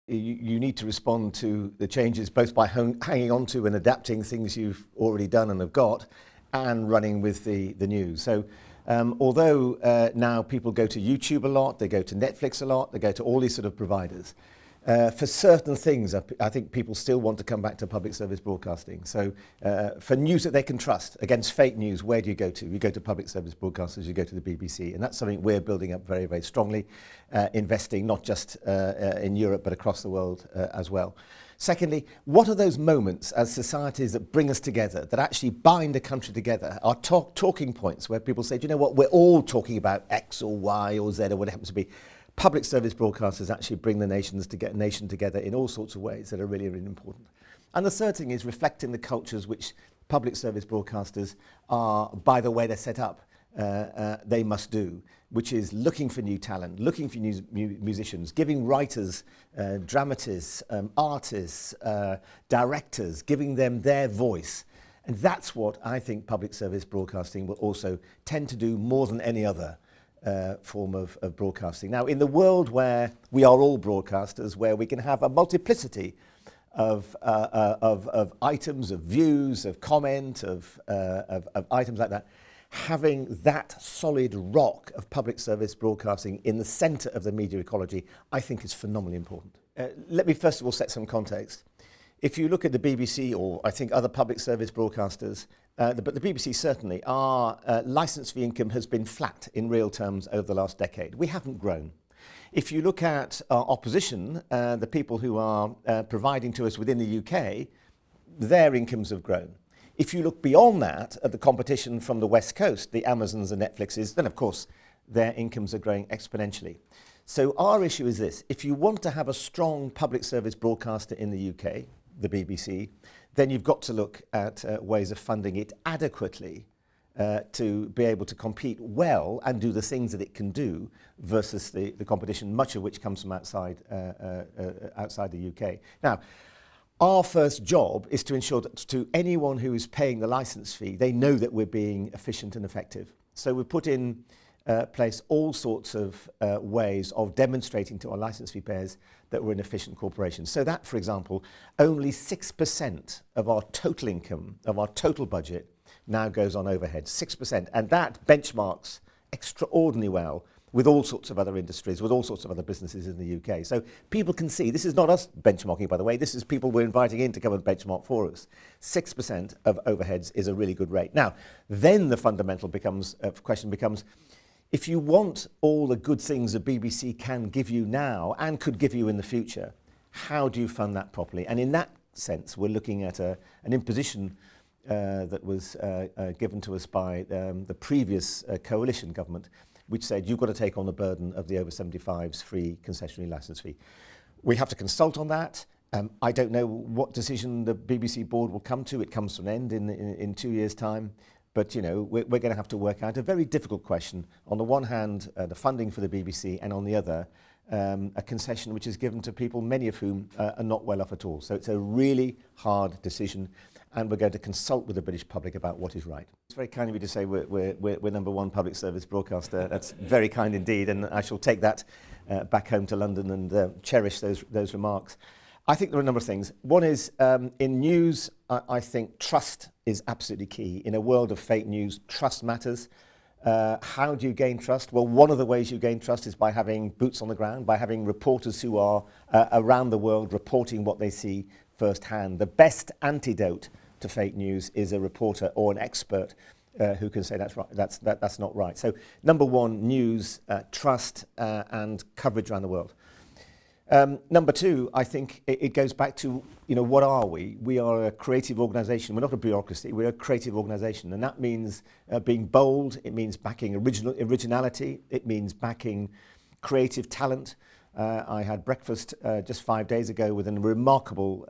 you need to respond to the changes both by hanging on to and adapting things you've already done and have got, and running with the news. So although now people go to YouTube a lot, they go to Netflix a lot, they go to all these sort of providers, for certain things, I think people still want to come back to public service broadcasting. So for news that they can trust against fake news, where do you go to? You go to public service broadcasters, you go to the BBC. And that's something we're building up very, very strongly, investing not just in Europe, but across the world as well. Secondly, what are those moments as societies that bring us together, that actually bind a country together, are talking points where people say, do you know what, we're all talking about X or Y or Z or what it happens to be. Public service broadcasters actually bring the nation together in all sorts of ways that are really, really important. And the third thing is reflecting the cultures which public service broadcasters are, by the way they're set up, they must do, which is looking for new talent, looking for new musicians, giving writers, dramatists, artists, directors, giving them their voice. And that's what I think public service broadcasting will also tend to do more than any other form of broadcasting. Now, in the world where we are all broadcasters, where we can have a multiplicity of items, of views, of comment, of items like that, having that solid rock of public service broadcasting in the centre of the media ecology, I think is phenomenally important. Let me first of all set some context. If you look at the BBC, or I think other public service broadcasters, but the BBC certainly, our licence fee income has been flat in real terms over the last decade. We haven't grown. If you look at our opposition, the people who are providing to us within the UK, their incomes have grown. If you look beyond that at the competition from the West Coast, the Amazons and Netflixes, then of course their incomes are growing exponentially. So our issue is this: if you want to have a strong public service broadcaster in the UK, the BBC, then you've got to look at ways of funding it adequately to be able to compete well and do the things that it can do versus the competition, much of which comes from outside the UK. Now, our first job is to ensure that to anyone who is paying the licence fee, they know that we're being efficient and effective. So we've put in place all sorts of ways of demonstrating to our licence fee payers that we're an efficient corporation. So that, for example, only 6% of our total income, of our total budget, now goes on overhead, 6%. And that benchmarks extraordinarily well with all sorts of other industries, with all sorts of other businesses in the UK. So people can see, this is not us benchmarking, by the way, this is people we're inviting in to come and benchmark for us. 6% of overheads is a really good rate. Now, then the fundamental question becomes, if you want all the good things the BBC can give you now and could give you in the future, how do you fund that properly? And in that sense, we're looking at an imposition that was given to us by the previous coalition government, which said you've got to take on the burden of the over 75s free concessionary licence fee. We have to consult on that. I don't know what decision the BBC board will come to. It comes to an end in 2 years' time. But, you know, we're going to have to work out a very difficult question. On the one hand, the funding for the BBC, and on the other, a concession which is given to people, many of whom are not well off at all. So it's a really hard decision, and we're going to consult with the British public about what is right. It's very kind of you to say we're number one public service broadcaster. That's very kind indeed, and I shall take that back home to London and cherish those remarks. I think there are a number of things. One is, in news, I think trust is absolutely key. In a world of fake news, trust matters. How do you gain trust? Well, one of the ways you gain trust is by having boots on the ground, by having reporters who are around the world reporting what they see firsthand. The best antidote to fake news is a reporter or an expert who can say that's right, that's not right. So number one, news, trust, and coverage around the world. Number two, I think it goes back to, you know, what are we? We are a creative organisation. We're not a bureaucracy. We're a creative organisation, and that means being bold. It means backing originality. It means backing creative talent. I had breakfast just 5 days ago with a remarkable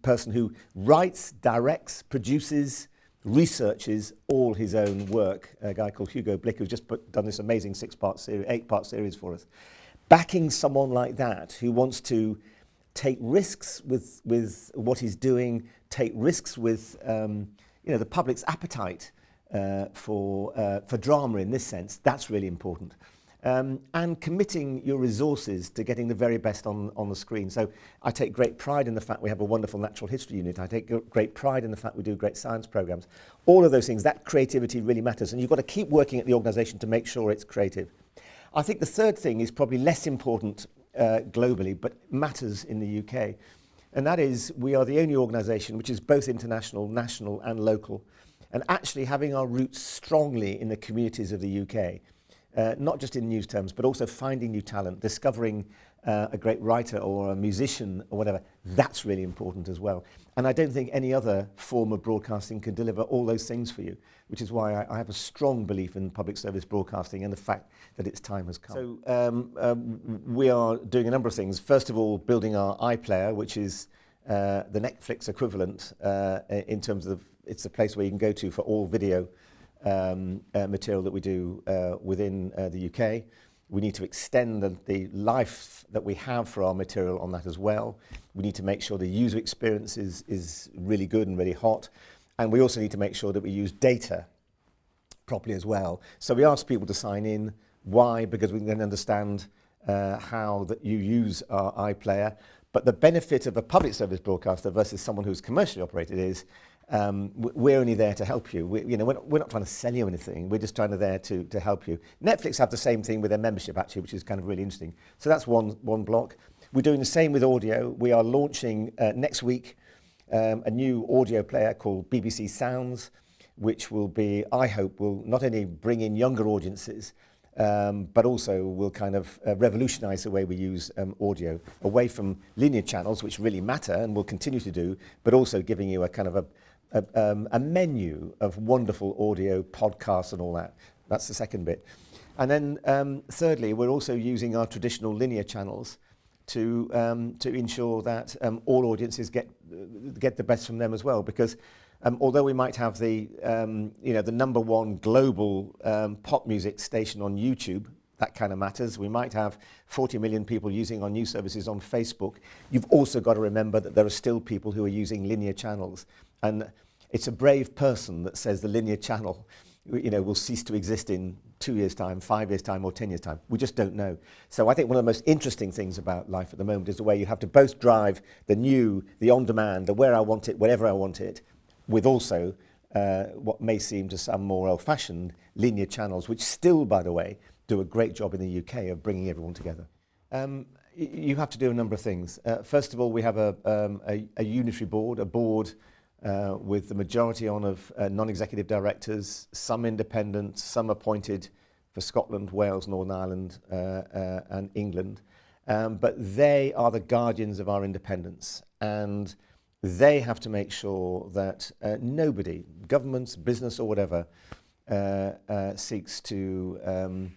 person who writes, directs, produces, researches all his own work. A guy called Hugo Blick, who's just done this amazing 8-part series for us. Backing someone like that who wants to take risks with what he's doing, take risks with the public's appetite for drama in this sense, that's really important. and committing your resources to getting the very best on the screen. So I take great pride in the fact we have a wonderful natural history unit. I take great pride in the fact we do great science programs. All of those things, that creativity really matters, and you've got to keep working at the organisation to make sure it's creative. I think the third thing is probably less important globally, but matters in the UK, and that is we are the only organisation which is both international, national and local, and actually having our roots strongly in the communities of the UK. Not just in news terms, but also finding new talent, discovering a great writer or a musician or whatever. That's really important as well. And I don't think any other form of broadcasting can deliver all those things for you, which is why I have a strong belief in public service broadcasting and the fact that its time has come. So we are doing a number of things. First of all, building our iPlayer, which is the Netflix equivalent in terms of it's a place where you can go to for all video material that we do within the UK. We need to extend the life that we have for our material on that as well. We need to make sure the user experience is really good and really hot. And we also need to make sure that we use data properly as well. So we ask people to sign in. Why? Because we can then understand how that you use our iPlayer. But the benefit of a public service broadcaster versus someone who's commercially operated is we're only there to help you. We're not trying to sell you anything. We're just there to help you. Netflix have the same thing with their membership actually, which is kind of really interesting. So that's one block. We're doing the same with audio. We are launching next week a new audio player called BBC Sounds, which will be, I hope, will not only bring in younger audiences, but also will kind of revolutionise the way we use audio, away from linear channels, which really matter and will continue to do, but also giving you a kind of a menu of wonderful audio podcasts and all that. That's the second bit. And then thirdly, we're also using our traditional linear channels to ensure that all audiences get the best from them as well, because although we might have the number one global pop music station on YouTube, that kind of matters. We might have 40 million people using our news services on Facebook. You've also got to remember that there are still people who are using linear channels, and it's a brave person that says the linear channel will cease to exist in 2 years' time, 5 years' time, or 10 years' time. We just don't know. So I think one of the most interesting things about life at the moment is the way you have to both drive the new, the on-demand, the where I want it, whenever I want it, with also what may seem to some more old-fashioned linear channels, which still, by the way, do a great job in the UK of bringing everyone together. You have to do a number of things. First of all, we have a unitary board, a board with the majority of non-executive directors, some independent, some appointed for Scotland, Wales, Northern Ireland and England. But they are the guardians of our independence, and they have to make sure that nobody, governments, business or whatever, seeks to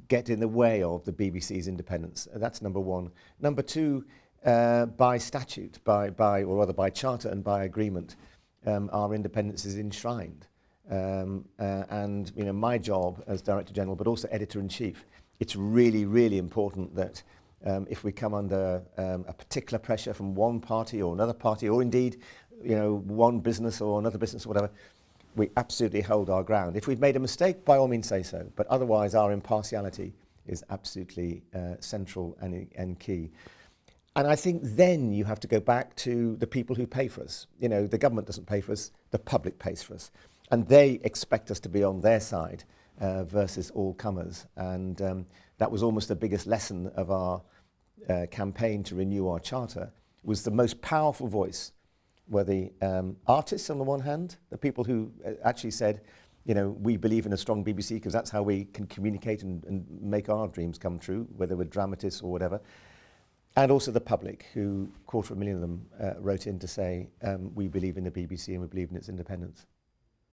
get in the way of the BBC's independence. That's number one. Number two, by statute, by charter and by agreement, our independence is enshrined. And my job as Director General, but also Editor-in-Chief, it's really, really important that if we come under a particular pressure from one party or another party, or indeed, one business or another business or whatever, we absolutely hold our ground. If we've made a mistake, by all means say so, but otherwise our impartiality is absolutely central and key. And I think then you have to go back to the people who pay for us. The government doesn't pay for us, the public pays for us. And they expect us to be on their side versus all comers. And that was almost the biggest lesson of our campaign to renew our charter, was the most powerful voice were the artists on the one hand, the people who actually said, we believe in a strong BBC because that's how we can communicate and make our dreams come true, whether we're dramatists or whatever. And also the public, who 250,000 of them wrote in to say, we believe in the BBC and we believe in its independence.